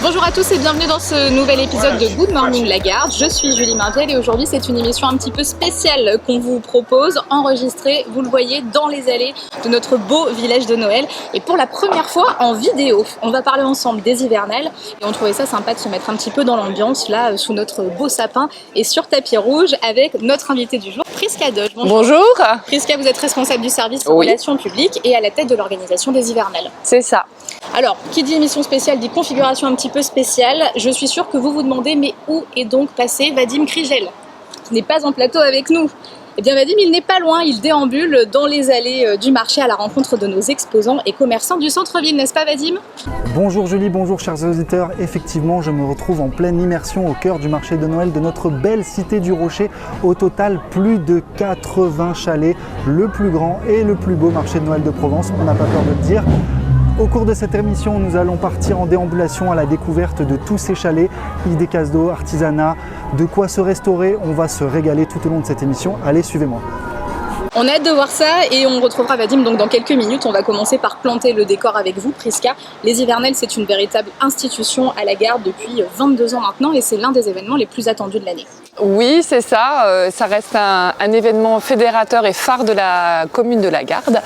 Bonjour à tous et bienvenue dans ce nouvel épisode de Good Morning Lagarde. Je suis Julie Martel et aujourd'hui c'est une émission un petit peu spéciale qu'on vous propose, enregistrée, vous le voyez, dans les allées de notre beau village de Noël. Et pour la première fois en vidéo, on va parler ensemble des hivernales et on trouvait ça sympa de se mettre un petit peu dans l'ambiance là sous notre beau sapin et sur tapis rouge avec notre invité du jour, Priska Doge. Bonjour. Priska, vous êtes responsable du service Oui. relations publiques et à la tête de l'organisation des hivernales. C'est ça. Alors, qui dit émission spéciale dit configuration un petit peu spéciale. Je suis sûre que vous vous demandez, mais où est donc passé Vadim Krigel, qui n'est pas en plateau avec nous? Eh bien, Vadim, il n'est pas loin, il déambule dans les allées du marché à la rencontre de nos exposants et commerçants du centre-ville, n'est-ce pas Vadim? Bonjour Julie, bonjour chers auditeurs. Effectivement, je me retrouve en pleine immersion au cœur du marché de Noël de notre belle cité du Rocher. Au total, plus de 80 chalets, le plus grand et le plus beau marché de Noël de Provence, on n'a pas peur de le dire. Au cours de cette émission, nous allons partir en déambulation à la découverte de tous ces chalets, idées casse-d'eau, artisanat, de quoi se restaurer. On va se régaler tout au long de cette émission. Allez, suivez-moi. On a hâte de voir ça et on retrouvera Vadim donc dans quelques minutes. On va commencer par planter le décor avec vous, Priska. Les hivernales, c'est une véritable institution à la Garde depuis 22 ans maintenant et c'est l'un des événements les plus attendus de l'année. Oui, c'est ça. Ça reste un événement fédérateur et phare de la commune de la Garde,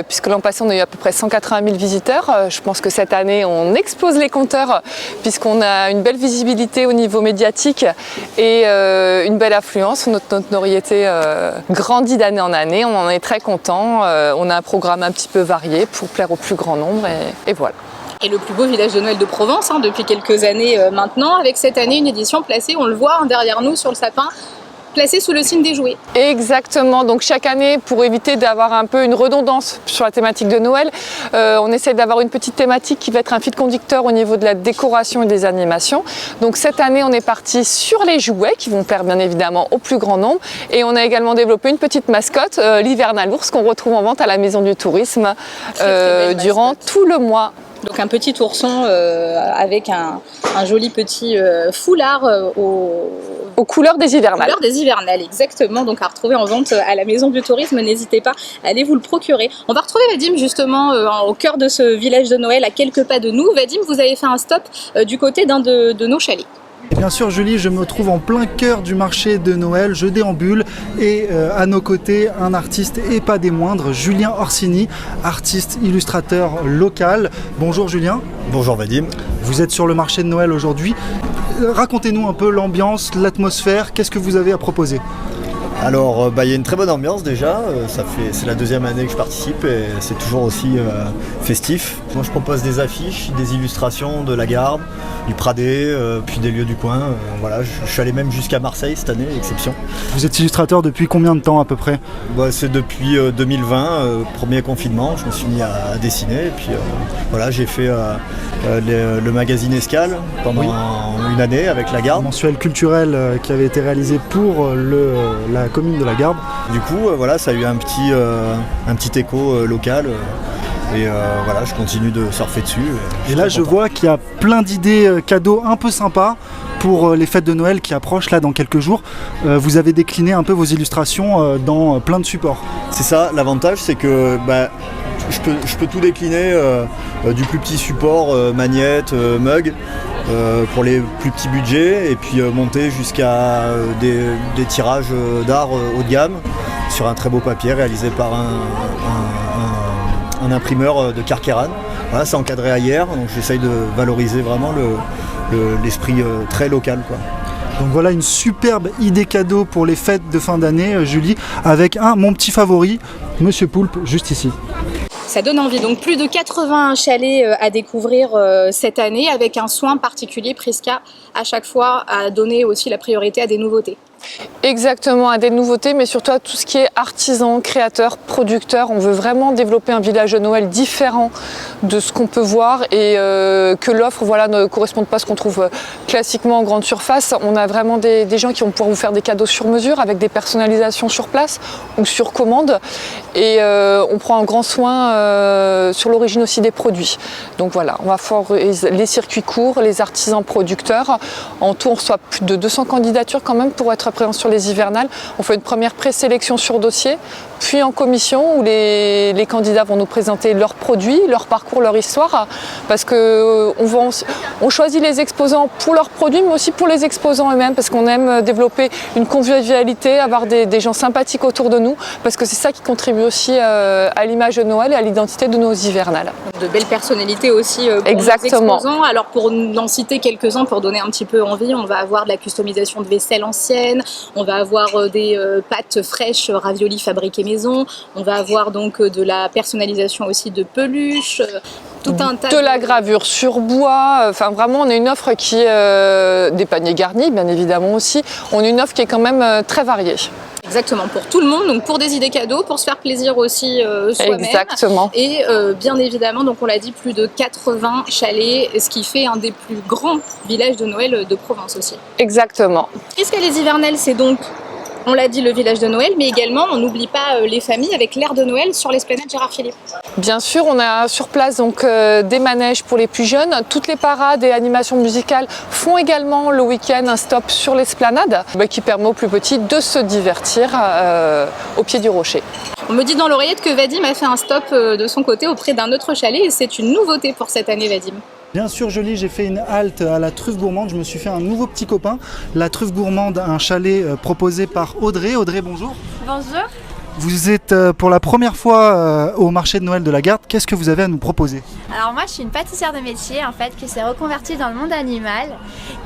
puisque l'an passé, on a eu à peu près 180 000 visiteurs. Je pense que cette année, on explose les compteurs, puisqu'on a une belle visibilité au niveau médiatique et une belle affluence. Notre notoriété grandit d'année en année. On en est très content. On a un programme un petit peu varié pour plaire au plus grand nombre et voilà. Et le plus beau village de Noël de Provence depuis quelques années maintenant, avec cette année une édition placée, on le voit derrière nous sur le sapin, placée sous le signe des jouets. Exactement, donc chaque année, pour éviter d'avoir un peu une redondance sur la thématique de Noël, on essaie d'avoir une petite thématique qui va être un fil conducteur au niveau de la décoration et des animations. Donc cette année, on est parti sur les jouets qui vont plaire bien évidemment au plus grand nombre et on a également développé une petite mascotte, l'hivernal ours, qu'on retrouve en vente à la Maison du Tourisme durant tout le mois. Donc un petit ourson avec un joli petit foulard aux couleurs des hivernales. Aux couleurs des hivernales, exactement. Donc à retrouver en vente à la Maison du Tourisme, n'hésitez pas à aller vous le procurer. On va retrouver Vadim justement au cœur de ce village de Noël, à quelques pas de nous. Vadim, vous avez fait un stop du côté d'un de nos chalets. Et bien sûr Julie, je me trouve en plein cœur du marché de Noël, je déambule et à nos côtés un artiste et pas des moindres, Julien Orsini, artiste illustrateur local. Bonjour Julien. Bonjour Vadim. Vous êtes sur le marché de Noël aujourd'hui. Racontez-nous un peu l'ambiance, l'atmosphère, qu'est-ce que vous avez à proposer ? Alors, il y a une très bonne ambiance déjà, c'est la deuxième année que je participe et c'est toujours aussi festif. Moi je propose des affiches, des illustrations de la Garde, du Pradet, puis des lieux du coin. Voilà, je suis allé même jusqu'à Marseille cette année, exception. Vous êtes illustrateur depuis combien de temps à peu près ? C'est depuis 2020, premier confinement, je me suis mis à dessiner et puis voilà, j'ai fait le magazine Escale pendant une année avec la Garde. Un mensuel culturel qui avait été réalisé pour la commune de la Garde. Du coup, voilà, ça a eu un petit écho local. Et voilà, je continue de surfer dessus. Et là, je vois qu'il y a plein d'idées cadeaux un peu sympas pour les fêtes de Noël qui approchent là dans quelques jours. Vous avez décliné un peu vos illustrations dans plein de supports. C'est ça, l'avantage c'est que je peux tout décliner du plus petit support, magnette, mug, pour les plus petits budgets et puis monter jusqu'à des tirages d'art haut de gamme sur un très beau papier réalisé par un imprimeur de Carqueiranne. Voilà, c'est encadré à hier, donc j'essaye de valoriser vraiment l'esprit très local, quoi. Donc voilà une superbe idée cadeau pour les fêtes de fin d'année, Julie, avec mon petit favori, Monsieur Poulpe, juste ici. Ça donne envie, donc plus de 80 chalets à découvrir cette année, avec un soin particulier, Priska, à chaque fois, à donner aussi la priorité à des nouveautés. Exactement, à des nouveautés, mais surtout à tout ce qui est artisan, créateur, producteur. On veut vraiment développer un village de Noël différent de ce qu'on peut voir et que l'offre ne corresponde pas à ce qu'on trouve classiquement en grande surface. On a vraiment des gens qui vont pouvoir vous faire des cadeaux sur mesure avec des personnalisations sur place ou sur commande. Et on prend un grand soin sur l'origine aussi des produits. Donc voilà, on va favoriser les circuits courts, les artisans producteurs. En tout, on reçoit plus de 200 candidatures quand même pour être présent sur les hivernales. On fait une première présélection sur dossier, puis en commission où les candidats vont nous présenter leurs produits, leur parcours, leur histoire, parce qu'on on choisit les exposants pour leurs produits, mais aussi pour les exposants eux-mêmes, parce qu'on aime développer une convivialité, avoir des gens sympathiques autour de nous, parce que c'est ça qui contribue aussi à l'image de Noël et à l'identité de nos hivernales. De belles personnalités aussi pour Exactement. nos exposants. Alors pour en citer quelques-uns, pour donner un petit peu envie, on va avoir de la customisation de vaisselle ancienne, on va avoir des pâtes fraîches raviolis fabriquées maison, on va avoir donc de la personnalisation aussi de peluches, tout un tas de la gravure sur bois. Enfin vraiment, on a une offre qui est des paniers garnis, bien évidemment aussi. On a une offre qui est quand même très variée. Exactement, pour tout le monde, donc pour des idées cadeaux, pour se faire plaisir aussi soi-même. Exactement. Et bien évidemment, donc on l'a dit, plus de 80 chalets, ce qui fait un des plus grands villages de Noël de Provence aussi. Exactement. Escaliers hivernales, c'est donc, on l'a dit, le village de Noël, mais également, on n'oublie pas les familles avec l'air de Noël sur l'esplanade Gérard Philippe. Bien sûr, on a sur place donc des manèges pour les plus jeunes. Toutes les parades et animations musicales font également le week-end un stop sur l'esplanade qui permet aux plus petits de se divertir au pied du rocher. On me dit dans l'oreillette que Vadim a fait un stop de son côté auprès d'un autre chalet et c'est une nouveauté pour cette année, Vadim. Bien sûr, Jolie, j'ai fait une halte à la Truffe Gourmande. Je me suis fait un nouveau petit copain. La Truffe Gourmande, un chalet proposé par Audrey. Audrey, bonjour. Bonjour. Vous êtes pour la première fois au marché de Noël de la Garde. Qu'est-ce que vous avez à nous proposer? Alors moi je suis une pâtissière de métier en fait qui s'est reconvertie dans le monde animal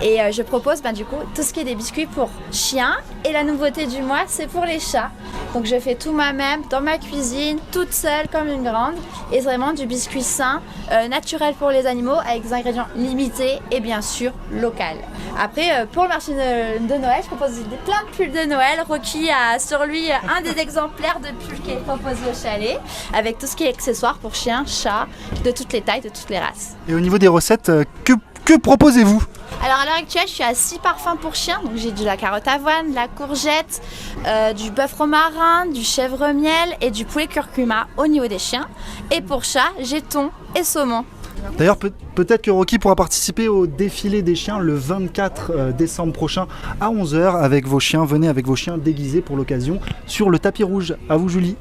et je propose du coup tout ce qui est des biscuits pour chiens et la nouveauté du mois c'est pour les chats. Donc je fais tout moi-même dans ma cuisine, toute seule comme une grande et c'est vraiment du biscuit sain, naturel pour les animaux avec des ingrédients limités et bien sûr local. Après pour le marché de Noël je propose plein de pulls de Noël. Rocky a sur lui un des exemplaires de pulls qui est proposé au chalet avec tout ce qui est accessoires pour chiens, chats, de toutes les tailles, de toutes les races. Et au niveau des recettes, que proposez-vous? Alors à l'heure actuelle, je suis à 6 parfums pour chiens. Donc j'ai de la carotte avoine, de la courgette, du bœuf romarin, du chèvre miel et du poulet curcuma au niveau des chiens. Et pour chats, j'ai thon et saumon. D'ailleurs, peut-être que Rocky pourra participer au défilé des chiens le 24 décembre prochain à 11 h avec vos chiens. Venez avec vos chiens déguisés pour l'occasion sur le tapis rouge. À vous, Julie.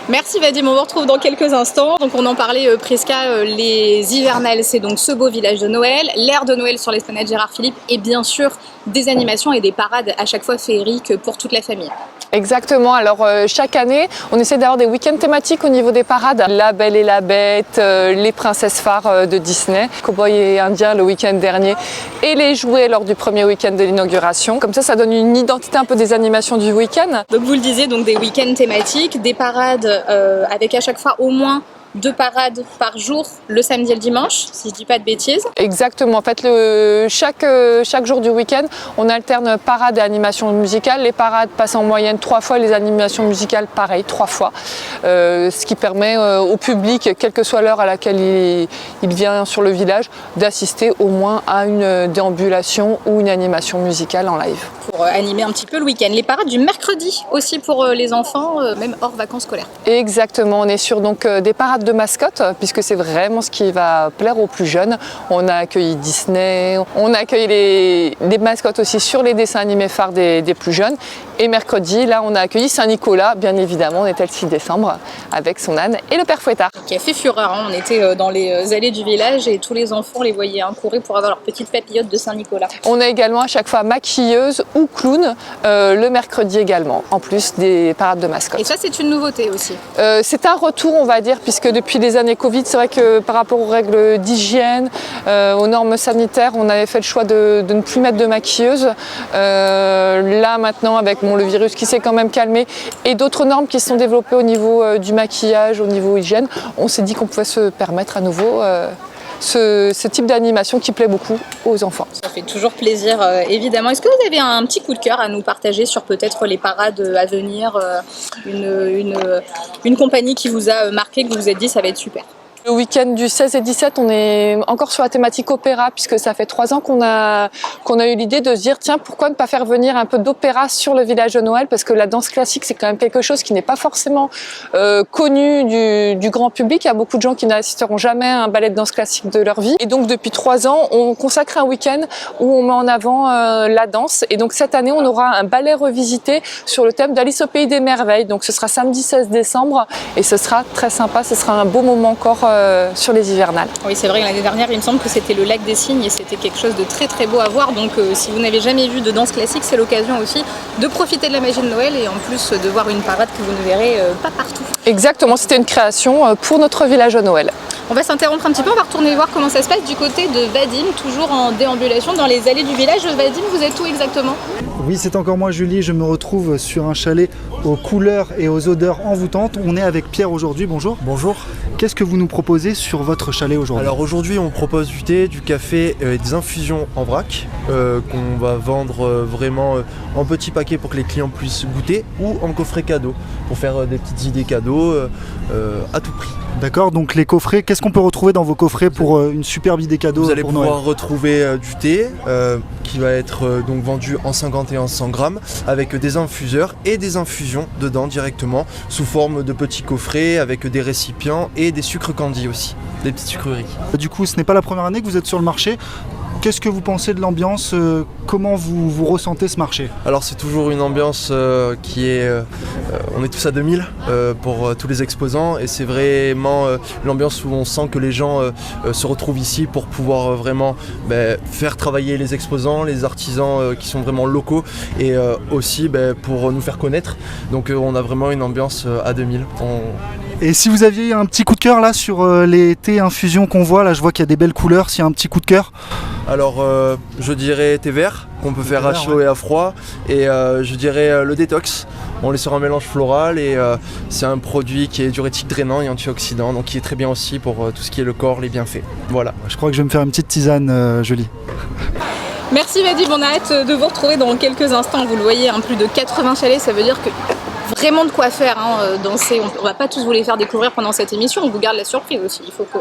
Merci Vadim, on vous retrouve dans quelques instants. Donc on en parlait Prisca, les hivernales, c'est donc ce beau village de Noël, l'air de Noël sur l'esplanade Gérard Philippe et bien sûr des animations et des parades à chaque fois féeriques pour toute la famille. Exactement, alors chaque année on essaie d'avoir des week-ends thématiques au niveau des parades. La Belle et la Bête, les princesses phares de Disney, Cowboy et Indien le week-end dernier et les jouets lors du premier week-end de l'inauguration. Comme ça donne une identité un peu des animations du week-end. Donc vous le disiez, donc des week-ends thématiques, des parades avec à chaque fois au moins 2 parades par jour, le samedi et le dimanche, si je dis pas de bêtises. Exactement, en fait chaque jour du week-end, on alterne parade et animation musicale. Les parades passent en moyenne 3 fois, les animations musicales pareil 3 fois. Ce qui permet au public, quelle que soit l'heure à laquelle il vient sur le village, d'assister au moins à une déambulation ou une animation musicale en live. Pour animer un petit peu le week-end. Les parades du mercredi aussi pour les enfants, même hors vacances scolaires. Exactement, on est sur donc des parades de mascottes, puisque c'est vraiment ce qui va plaire aux plus jeunes. On a accueilli Disney, on a accueilli les mascottes aussi sur les dessins animés phares des plus jeunes. Et mercredi, là, on a accueilli Saint-Nicolas, bien évidemment, on était le 6 décembre, avec son âne et le père Fouettard. Qui a fait fureur, hein. On était dans les allées du village et tous les enfants les voyaient courir pour avoir leur petite papillote de Saint-Nicolas. On a également à chaque fois maquilleuse ou clown, le mercredi également, en plus des parades de mascottes. Et ça, c'est une nouveauté aussi. C'est un retour, on va dire, puisque depuis les années Covid, c'est vrai que par rapport aux règles d'hygiène, aux normes sanitaires, on avait fait le choix de ne plus mettre de maquilleuse. Là, maintenant, avec le virus qui s'est quand même calmé et d'autres normes qui se sont développées au niveau du maquillage, au niveau hygiène, on s'est dit qu'on pouvait se permettre à nouveau ce type d'animation qui plaît beaucoup aux enfants. Ça fait toujours plaisir, évidemment. Est-ce que vous avez un petit coup de cœur à nous partager sur peut-être les parades à venir, une compagnie qui vous a marqué, que vous vous êtes dit ça va être super? Le week-end du 16 et 17, on est encore sur la thématique opéra, puisque ça fait 3 ans qu'on a eu l'idée de se dire tiens, pourquoi ne pas faire venir un peu d'opéra sur le village de Noël, parce que la danse classique c'est quand même quelque chose qui n'est pas forcément connu du grand public. Il y a beaucoup de gens qui n'assisteront jamais à un ballet de danse classique de leur vie, et donc depuis 3 ans on consacre un week-end où on met en avant la danse. Et donc cette année on aura un ballet revisité sur le thème d'Alice au pays des merveilles. Donc ce sera samedi 16 décembre et ce sera très sympa, ce sera un beau moment encore sur les hivernales. Oui, c'est vrai, l'année dernière, il me semble que c'était le lac des Cygnes et c'était quelque chose de très très beau à voir. Donc si vous n'avez jamais vu de danse classique, c'est l'occasion aussi de profiter de la magie de Noël et en plus de voir une parade que vous ne verrez pas partout. Exactement, c'était une création pour notre village de Noël. On va s'interrompre un petit peu, on va retourner voir comment ça se passe du côté de Vadim, toujours en déambulation dans les allées du village. Vadim, vous êtes où exactement? Oui, c'est encore moi Julie, je me retrouve sur un chalet aux couleurs et aux odeurs envoûtantes. On est avec Pierre aujourd'hui, bonjour. Bonjour. Qu'est-ce que vous nous proposez sur votre chalet aujourd'hui? Alors aujourd'hui on propose du thé, du café et des infusions en vrac qu'on va vendre vraiment en petits paquets pour que les clients puissent goûter, ou en coffret cadeau pour faire des petites idées cadeaux à tout prix. D'accord, donc les coffrets, qu'est-ce qu'on peut retrouver dans vos coffrets pour une superbe idée cadeau Vous allez pour pouvoir Noël? retrouver du thé qui va être donc vendu en 50 et en 100 grammes avec des infuseurs et des infusions dedans directement sous forme de petits coffrets avec des récipients et des sucres candy aussi, des petites sucreries. Du coup, ce n'est pas la première année que vous êtes sur le marché. Qu'est-ce que vous pensez de l'ambiance? Comment vous ressentez ce marché? Alors c'est toujours une ambiance qui est... on est tous à 2000 pour tous les exposants, et c'est vraiment l'ambiance où on sent que les gens se retrouvent ici pour pouvoir vraiment faire travailler les exposants, les artisans qui sont vraiment locaux, et aussi pour nous faire connaître. Donc on a vraiment une ambiance à 2000. Et si vous aviez un petit coup de cœur là sur les thés infusions qu'on voit, là je vois qu'il y a des belles couleurs, s'il y a un petit coup de cœur? Alors je dirais thé vert qu'on peut faire à chaud et à froid, et je dirais le détox. On est sur un mélange floral et c'est un produit qui est diurétique, drainant et antioxydant, donc qui est très bien aussi pour tout ce qui est le corps, les bienfaits. Voilà. Je crois que je vais me faire une petite tisane, Julie. Merci Vadim, on a hâte de vous retrouver dans quelques instants. Vous le voyez, plus de 80 chalets, ça veut dire que vraiment de quoi faire, danser. On va pas tous vous les faire découvrir pendant cette émission, on vous garde la surprise aussi. Il faut que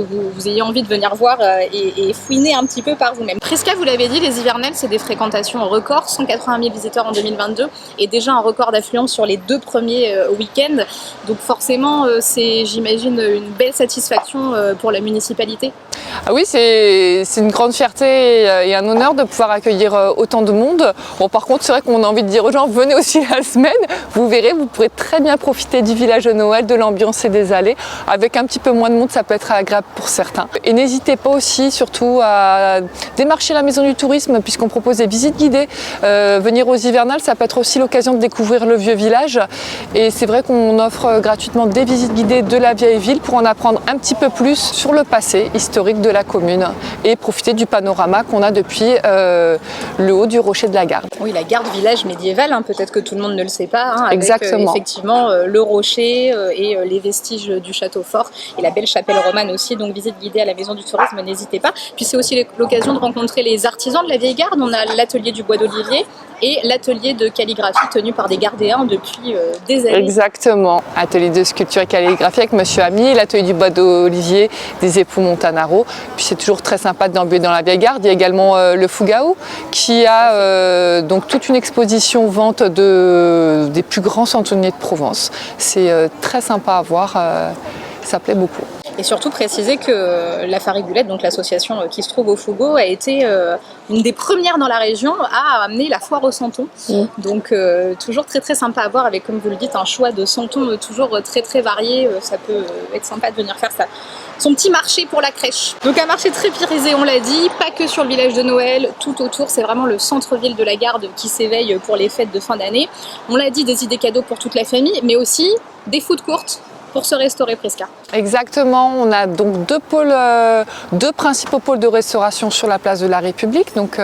vous ayez envie de venir voir et fouiner un petit peu par vous-même. Prisca, vous l'avez dit, les hivernales, c'est des fréquentations records, 180 000 visiteurs en 2022 et déjà un record d'affluence sur les 2 premiers week-ends. Donc forcément, c'est, j'imagine, une belle satisfaction pour la municipalité. Ah oui, c'est une grande fierté et un honneur de pouvoir accueillir autant de monde. Bon, par contre, c'est vrai qu'on a envie de dire aux gens, venez aussi la semaine. Vous verrez, vous pourrez très bien profiter du village de Noël, de l'ambiance et des allées. Avec un petit peu moins de monde, ça peut être agréable pour certains. Et n'hésitez pas aussi, surtout, à démarcher la maison du tourisme, puisqu'on propose des visites guidées. Venir aux hivernales, ça peut être aussi l'occasion de découvrir le vieux village. Et c'est vrai qu'on offre gratuitement des visites guidées de la vieille ville pour en apprendre un petit peu plus sur le passé historique de la commune et profiter du panorama qu'on a depuis le haut du rocher de la Garde. Oui, la Garde, village médiéval, peut-être que tout le monde ne le sait pas, avec exactement. Effectivement le rocher et les vestiges du château fort et la belle chapelle romane aussi, donc visite guidée à la maison du tourisme, n'hésitez pas. Puis c'est aussi l'occasion de rencontrer les artisans de la vieille Garde. On a l'atelier du bois d'olivier et l'atelier de calligraphie tenu par des gardéens depuis des années. Exactement, atelier de sculpture et calligraphie avec Monsieur Ami, l'atelier du bois d'olivier des époux Montanaro. Puis c'est toujours très sympa de déambuler dans la vieille Garde. Il y a également le Fougaou qui a donc toute une exposition vente des plus grands centeniers de Provence. C'est très sympa à voir, ça plaît beaucoup. Et surtout préciser que la Farigulette, donc l'association qui se trouve au Fougaou, a été une des premières dans la région à amener la foire au santon. Donc toujours très très sympa à voir, avec, comme vous le dites, un choix de santons toujours très très varié. Ça peut être sympa de venir faire son petit marché pour la crèche. Donc un marché très pyrisé, on l'a dit, pas que sur le village de Noël, tout autour, c'est vraiment le centre-ville de la Garde qui s'éveille pour les fêtes de fin d'année. On l'a dit, des idées cadeaux pour toute la famille, mais aussi des food courts pour se restaurer, Prisca. Exactement, on a donc deux principaux pôles de restauration sur la place de la République, donc,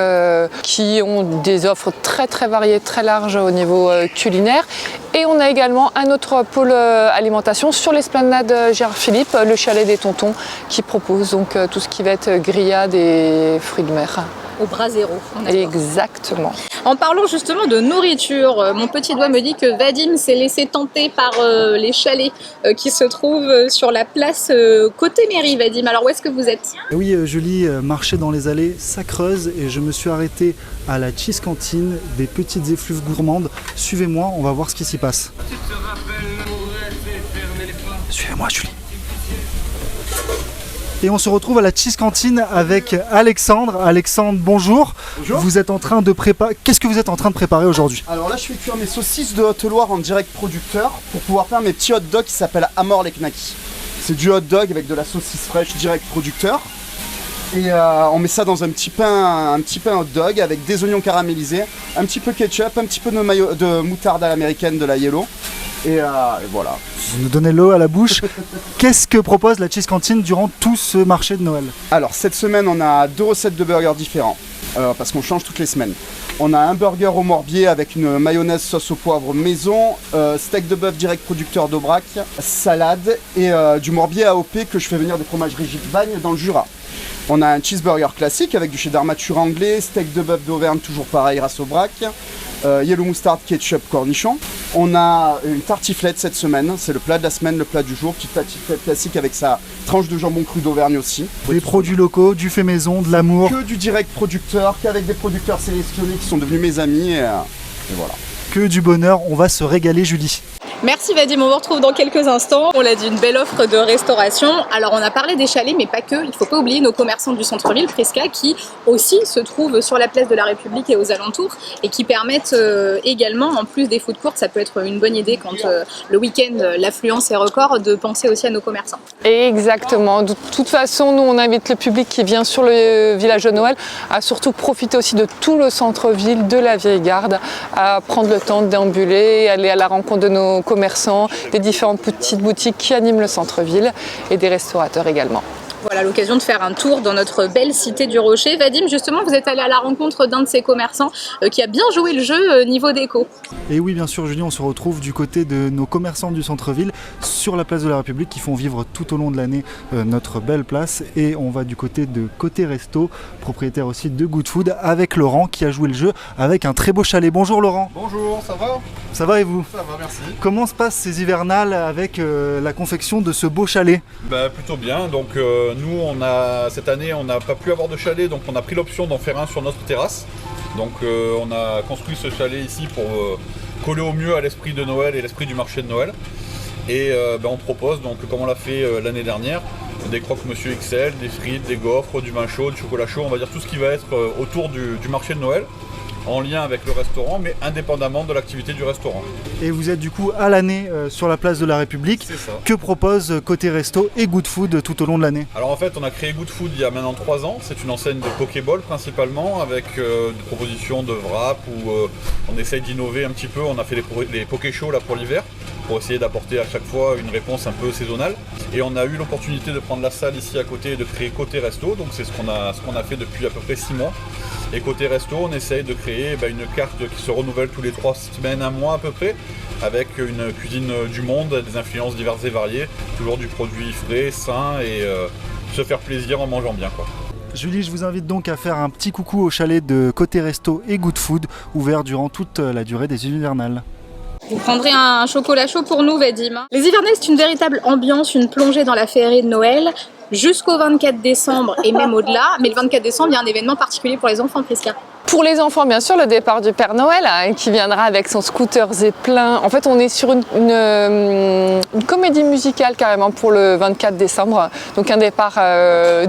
qui ont des offres très très variées, très larges au niveau culinaire. Et on a également un autre pôle alimentation sur l'esplanade Gérard Philippe, le chalet des Tontons, qui propose donc tout ce qui va être grillade et fruits de mer. Au Brasero. Exactement. En parlant justement de nourriture, mon petit doigt me dit que Vadim s'est laissé tenter par les chalets qui se trouvent sur la place côté mairie. Vadim, alors où est-ce que vous êtes? Oui, Julie, marcher dans les allées, ça creuse et je me suis arrêté à la Cheese Cantine, des petites effluves gourmandes. Suivez-moi, on va voir ce qui s'y passe. Suivez-moi, Julie. Et on se retrouve à la Cheese Cantine avec Alexandre. Alexandre, bonjour. Bonjour. Vous êtes en train de préparer. Qu'est-ce que vous êtes en train de préparer aujourd'hui? Alors là, je fais cuire mes saucisses de Haute-Loire en direct producteur pour pouvoir faire mes petits hot dogs qui s'appellent Amor les Knackis. C'est du hot dog avec de la saucisse fraîche direct producteur. Et on met ça dans un petit pain hot dog avec des oignons caramélisés, un petit peu ketchup, un petit peu de moutarde à l'américaine de la yellow. Et voilà. Vous nous donnez l'eau à la bouche. Qu'est-ce que propose la Cheese Cantine durant tout ce marché de Noël? Alors cette semaine, on a 2 recettes de burgers différents parce qu'on change toutes les semaines. On a un burger au morbier avec une mayonnaise sauce au poivre maison, steak de bœuf direct producteur d'Aubrac, salade et du morbier AOP que je fais venir des fromageries Gilles-Vagne dans le Jura. On a un cheeseburger classique avec du cheddar mature anglais, steak de bœuf d'Auvergne toujours pareil race Aubrac, yellow mustard, ketchup, cornichon. On a une tartiflette cette semaine, c'est le plat de la semaine, le plat du jour, petite tartiflette classique avec sa tranche de jambon cru d'Auvergne aussi. Des produits locaux, du fait maison, de l'amour. Que du direct producteur, qu'avec des producteurs sélectionnés qui sont devenus mes amis et voilà. Que du bonheur, on va se régaler, Julie. Merci Vadim, on vous retrouve dans quelques instants. On l'a dit, une belle offre de restauration. Alors on a parlé des chalets, mais pas que. Il ne faut pas oublier nos commerçants du centre-ville, Prisca, qui aussi se trouvent sur la place de la République et aux alentours et qui permettent également, en plus des food courts, ça peut être une bonne idée quand le week-end, l'affluence est record, de penser aussi à nos commerçants. Exactement. De toute façon, nous on invite le public qui vient sur le village de Noël à surtout profiter aussi de tout le centre-ville, de la Vieille Garde, à prendre le temps de déambuler, aller à la rencontre de nos commerçants, des différentes petites boutiques qui animent le centre-ville et des restaurateurs également. Voilà l'occasion de faire un tour dans notre belle cité du Rocher. Vadim, justement, vous êtes allé à la rencontre d'un de ces commerçants qui a bien joué le jeu niveau déco. Et oui, bien sûr, Julie, on se retrouve du côté de nos commerçants du centre-ville sur la place de la République qui font vivre tout au long de l'année notre belle place. Et on va du côté de Côté Resto, propriétaire aussi de Good Food, avec Laurent qui a joué le jeu avec un très beau chalet. Bonjour Laurent. Bonjour, ça va? Ça va et vous? Ça va, merci. Comment se passent ces hivernales avec la confection de ce beau chalet? Plutôt bien, donc nous cette année on n'a pas pu avoir de chalet, donc on a pris l'option d'en faire un sur notre terrasse. Donc on a construit ce chalet ici pour coller au mieux à l'esprit de Noël et l'esprit du marché de Noël. Et on propose, donc comme on l'a fait l'année dernière, des croque-monsieur XL, des frites, des gaufres, du vin chaud, du chocolat chaud, on va dire tout ce qui va être autour du marché de Noël, en lien avec le restaurant, mais indépendamment de l'activité du restaurant. Et vous êtes du coup à l'année sur la place de la République. C'est ça. Que propose Côté Resto et Good Food tout au long de l'année? Alors en fait, on a créé Good Food il y a maintenant 3 ans. C'est une enseigne de Pokéball principalement, avec des propositions de wrap où on essaye d'innover un petit peu. On a fait les Poké Shows là pour l'hiver, pour essayer d'apporter à chaque fois une réponse un peu saisonnale. Et on a eu l'opportunité de prendre la salle ici à côté et de créer Côté Resto. Donc c'est ce qu'on a fait depuis à peu près 6 mois. Et Côté Resto, on essaye de créer une carte qui se renouvelle tous les 3 semaines, 1 mois à peu près, avec une cuisine du monde, des influences diverses et variées, toujours du produit frais, sain et se faire plaisir en mangeant bien, quoi. Julie, je vous invite donc à faire un petit coucou au chalet de Côté Resto et Good Food, ouvert durant toute la durée des hivernales. Vous prendrez un chocolat chaud pour nous, Vadim. Les hivernales, c'est une véritable ambiance, une plongée dans la féerie de Noël, jusqu'au 24 décembre et même au-delà. Mais le 24 décembre, il y a un événement particulier pour les enfants, Prisca. Pour les enfants, bien sûr, le départ du Père Noël qui viendra avec son scooter Zeppelin. En fait, on est sur une comédie musicale carrément pour le 24 décembre. Donc un départ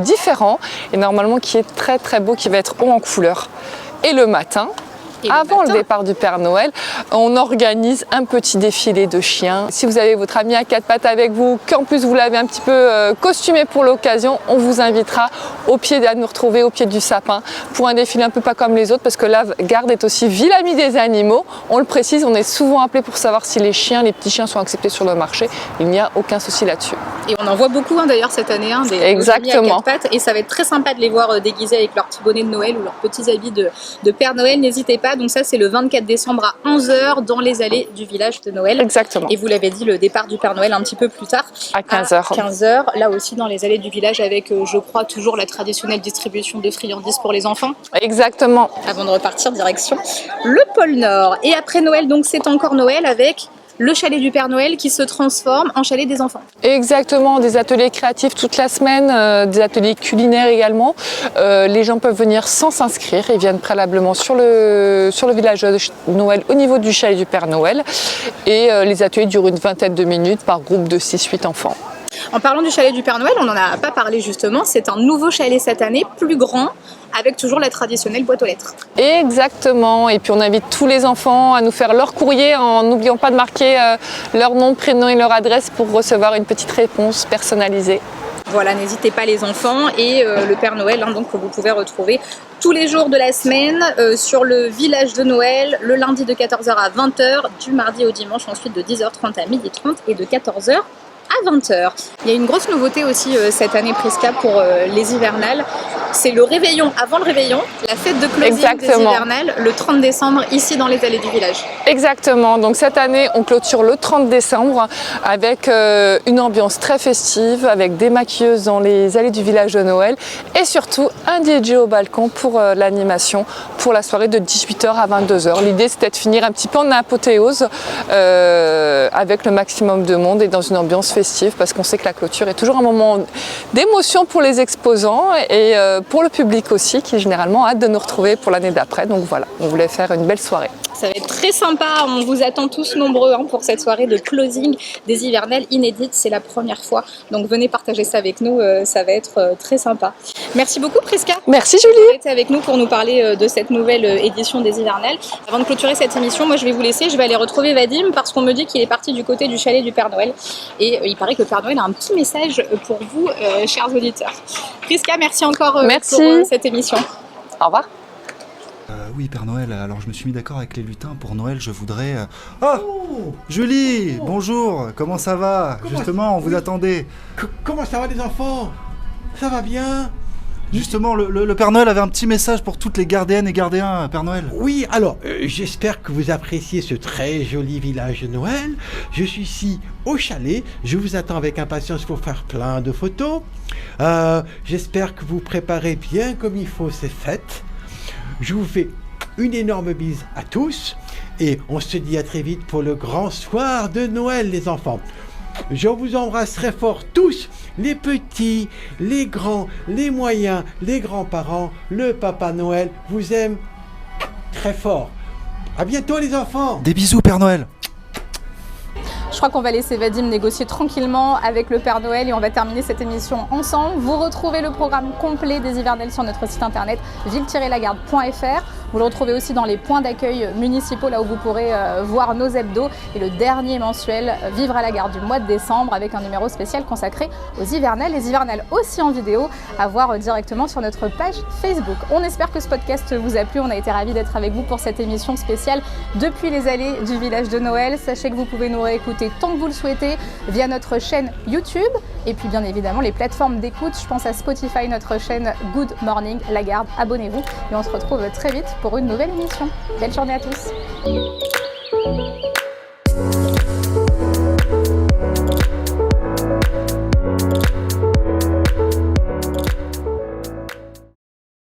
différent et normalement qui est très très beau, qui va être haut en couleur. Et le matin, Et avant le matin départ du Père Noël, on organise un petit défilé de chiens. Si vous avez votre ami à quatre pattes avec vous, qu'en plus vous l'avez un petit peu costumé pour l'occasion, on vous invitera à nous retrouver au pied du sapin pour un défilé un peu pas comme les autres, parce que la garde est aussi ville amie des animaux. On le précise, on est souvent appelé pour savoir si les petits chiens sont acceptés sur le marché. Il n'y a aucun souci là-dessus. Et on en voit beaucoup d'ailleurs cette année, des Exactement. amis à quatre pattes, et ça va être très sympa de les voir déguisés avec leurs petits bonnets de Noël ou leurs petits habits de Père Noël. N'hésitez pas, donc ça c'est le 24 décembre à 11h dans les allées du village de Noël. Exactement. Et vous l'avez dit, le départ du Père Noël un petit peu plus tard. À 15h. 15h, là aussi dans les allées du village avec, je crois, toujours la traditionnelle distribution de friandises pour les enfants. Exactement. Avant de repartir direction le pôle Nord. Et après Noël, donc c'est encore Noël avec le chalet du Père Noël qui se transforme en chalet des enfants. Exactement, des ateliers créatifs toute la semaine, des ateliers culinaires également. Les gens peuvent venir sans s'inscrire, ils viennent préalablement sur le village de Noël au niveau du chalet du Père Noël. Et les ateliers durent une vingtaine de minutes par groupe de 6-8 enfants. En parlant du chalet du Père Noël, on n'en a pas parlé justement, c'est un nouveau chalet cette année, plus grand, avec toujours la traditionnelle boîte aux lettres. Exactement, et puis on invite tous les enfants à nous faire leur courrier en n'oubliant pas de marquer leur nom, prénom et leur adresse pour recevoir une petite réponse personnalisée. Voilà, n'hésitez pas les enfants, et le Père Noël, donc, que vous pouvez retrouver tous les jours de la semaine sur le village de Noël, le lundi de 14h à 20h, du mardi au dimanche ensuite de 10h30 à 12h30 et de 14h à 20h. Il y a une grosse nouveauté aussi cette année Prisca pour les hivernales. C'est le réveillon avant le réveillon, la fête de closing des hivernales, le 30 décembre ici dans les allées du village. Exactement, donc cette année on clôture le 30 décembre avec une ambiance très festive, avec des maquilleuses dans les allées du village de Noël et surtout un DJ au balcon pour l'animation pour la soirée de 18h à 22h. L'idée c'était de finir un petit peu en apothéose avec le maximum de monde et dans une ambiance festive, parce qu'on sait que la clôture est toujours un moment d'émotion pour les exposants et pour le public aussi, qui généralement a hâte de nous retrouver pour l'année d'après. Donc voilà, on voulait faire une belle soirée. Ça va être très sympa, on vous attend tous nombreux pour cette soirée de closing des hivernales inédites, c'est la première fois. Donc venez partager ça avec nous, ça va être très sympa. Merci beaucoup Prisca. Merci Julie. Vous êtes avec nous pour nous parler de cette nouvelle édition des hivernales. Avant de clôturer cette émission, moi je vais vous laisser, je vais aller retrouver Vadim parce qu'on me dit qu'il est parti du côté du chalet du Père Noël. Et il paraît que le Père Noël a un petit message pour vous, chers auditeurs. Prisca, merci encore pour cette émission. Au revoir. Oui, Père Noël, alors je me suis mis d'accord avec les lutins. Pour Noël, je voudrais... Oh Julie, bonjour, comment ça va? Justement, on vous attendait. Comment ça va les enfants? Ça va bien? Justement, le Père Noël avait un petit message pour toutes les gardiennes et gardiens, Père Noël. Oui, alors, j'espère que vous appréciez ce très joli village de Noël. Je suis ici au chalet, je vous attends avec impatience pour faire plein de photos. J'espère que vous préparez bien comme il faut ces fêtes. Je vous fais une énorme bise à tous et on se dit à très vite pour le grand soir de Noël les enfants. Je vous embrasse très fort tous, les petits, les grands, les moyens, les grands-parents, le Papa Noël vous aime très fort. À bientôt les enfants. Des bisous Père Noël. Je crois qu'on va laisser Vadim négocier tranquillement avec le Père Noël et on va terminer cette émission ensemble. Vous retrouvez le programme complet des hivernales sur notre site internet ville-lagarde.fr. Vous le retrouvez aussi dans les points d'accueil municipaux, là où vous pourrez voir nos hebdos. Et le dernier mensuel, Vivre à la Garde du mois de décembre, avec un numéro spécial consacré aux hivernales. Les hivernales aussi en vidéo, à voir directement sur notre page Facebook. On espère que ce podcast vous a plu. On a été ravis d'être avec vous pour cette émission spéciale depuis les allées du village de Noël. Sachez que vous pouvez nous réécouter tant que vous le souhaitez via notre chaîne YouTube et puis bien évidemment les plateformes d'écoute. Je pense à Spotify, notre chaîne Good Morning Lagarde. Abonnez-vous et on se retrouve très vite pour une nouvelle émission. Belle journée à tous.